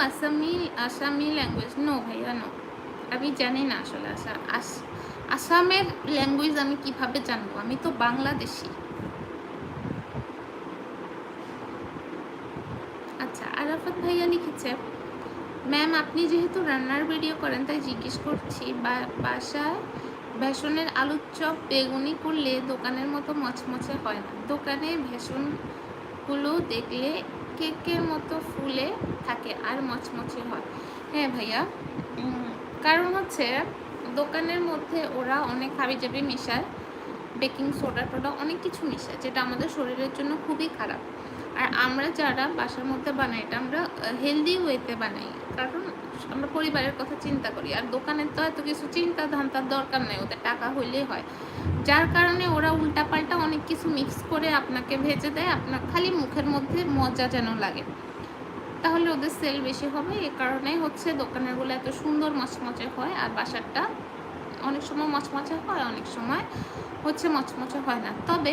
আসামি আসামি language? No ভাইয়া, নো। আমি জানি না আসলে আসামের ল্যাঙ্গুয়েজ আমি কিভাবে জানবো? আমি তো বাংলাদেশি। আচ্ছা, আরাফাত ভাইয়া লিখেছে, ম্যাম আপনি যেহেতু রান্নার ভিডিও করেন তাই জিজ্ঞেস করছি, বাসায় বেসনের আলুর চপ বেগুনি করলে দোকানের মতো মচমচে হয় না? দোকানে বেসনগুলো দেখলে কেকের মতো ফুলে থাকে আর মচমচে হয়। হ্যাঁ ভাইয়া, কারণ হচ্ছে দোকানের মধ্যে ওরা অনেক হাবিজাবি মেশায়, বেকিং সোডা টোডা অনেক কিছু মেশায়, যেটা আমাদের শরীরের জন্য খুবই খারাপ। আর আমরা যারা বাসার মধ্যে বানাই এটা আমরা হেলদি ওয়েতে বানাই, কারণ আমরা পরিবারের কথা চিন্তা করি। আর দোকানের তো এত কিছু চিন্তা ধান্তার দরকার নেই, ওদের টাকা হইলেই হয়। যার কারণে ওরা উল্টাপাল্টা অনেক কিছু মিক্স করে আপনাকে ভেজে দেয়, আপনার খালি মুখের মধ্যে মজা যেন লাগে, তাহলে ওদের সেল বেশি হবে। এ কারণেই হচ্ছে দোকানেরগুলো এত সুন্দর মচমচে হয়, আর বাসারটা অনেক সময় মচমচে হয়, অনেক সময় হচ্ছে মচমচে হয় না। তবে